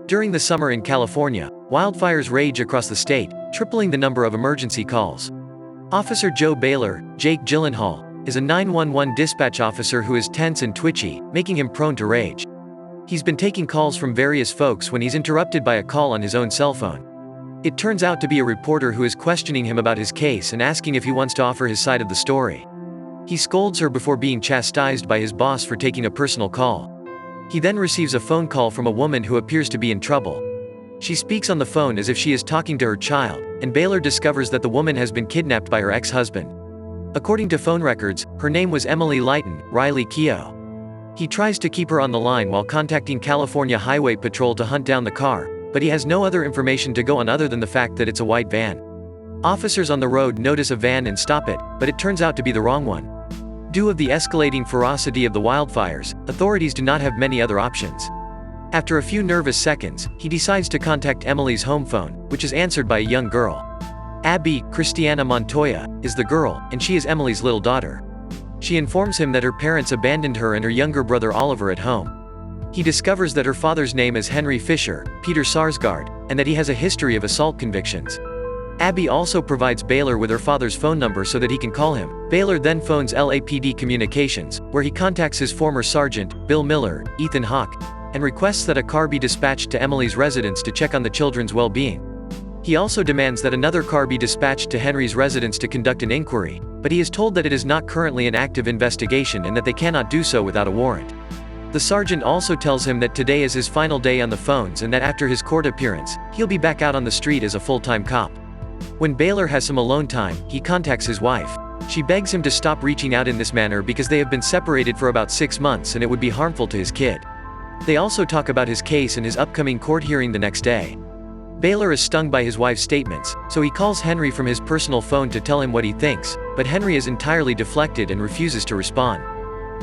During the summer in California, wildfires rage across the state, tripling the number of emergency calls. Officer Joe Baylor, Jake Gyllenhaal, is a 911 dispatch officer who is tense and twitchy, making him prone to rage. He's been taking calls from various folks when he's interrupted by a call on his own cell phone. It turns out to be a reporter who is questioning him about his case and asking if he wants to offer his side of the story. He scolds her before being chastised by his boss for taking a personal call. He then receives a phone call from a woman who appears to be in trouble. She speaks on the phone as if she is talking to her child, and Baylor discovers that the woman has been kidnapped by her ex-husband. According to phone records, her name was Emily Lighton, Riley Keough. He tries to keep her on the line while contacting California Highway Patrol to hunt down the car, but he has no other information to go on other than the fact that it's a white van. Officers on the road notice a van and stop it, but it turns out to be the wrong one. Due to the escalating ferocity of the wildfires, authorities do not have many other options. After a few nervous seconds, he decides to contact Emily's home phone, which is answered by a young girl. Abby Christiana Montoya is the girl, and she is Emily's little daughter. She informs him that her parents abandoned her and her younger brother Oliver at home. He discovers that her father's name is Henry Fisher, Peter Sarsgaard, and that he has a history of assault convictions. Abby also provides Baylor with her father's phone number so that he can call him. Baylor then phones LAPD Communications, where he contacts his former sergeant, Bill Miller, Ethan Hawke, and requests that a car be dispatched to Emily's residence to check on the children's well-being. He also demands that another car be dispatched to Henry's residence to conduct an inquiry, but he is told that it is not currently an active investigation and that they cannot do so without a warrant. The sergeant also tells him that today is his final day on the phones and that after his court appearance, he'll be back out on the street as a full-time cop. When Baylor has some alone time, he contacts his wife. She begs him to stop reaching out in this manner because they have been separated for about 6 months and it would be harmful to his kid. They also talk about his case and his upcoming court hearing the next day. Baylor is stung by his wife's statements, so he calls Henry from his personal phone to tell him what he thinks, but Henry is entirely deflected and refuses to respond.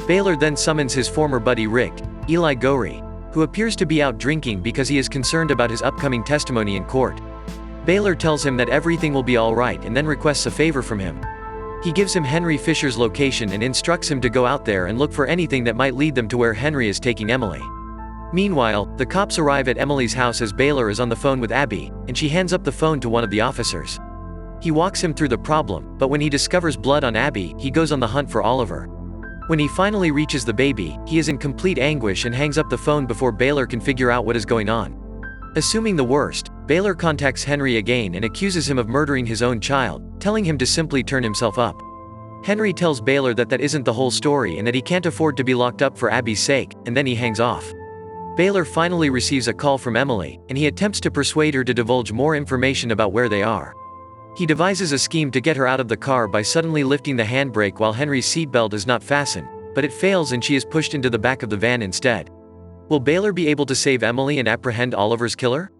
Baylor then summons his former buddy Rick, Eli Gorey, who appears to be out drinking because he is concerned about his upcoming testimony in court. Baylor tells him that everything will be alright and then requests a favor from him. He gives him Henry Fisher's location and instructs him to go out there and look for anything that might lead them to where Henry is taking Emily. Meanwhile, the cops arrive at Emily's house as Baylor is on the phone with Abby, and she hands up the phone to one of the officers. He walks him through the problem, but when he discovers blood on Abby, he goes on the hunt for Oliver. When he finally reaches the baby, he is in complete anguish and hangs up the phone before Baylor can figure out what is going on. Assuming the worst, Baylor contacts Henry again and accuses him of murdering his own child, telling him to simply turn himself up. Henry tells Baylor that that isn't the whole story and that he can't afford to be locked up for Abby's sake, and then he hangs off. Baylor finally receives a call from Emily, and he attempts to persuade her to divulge more information about where they are. He devises a scheme to get her out of the car by suddenly lifting the handbrake while Henry's seatbelt is not fastened, but it fails and she is pushed into the back of the van instead. Will Baylor be able to save Emily and apprehend Oliver's killer?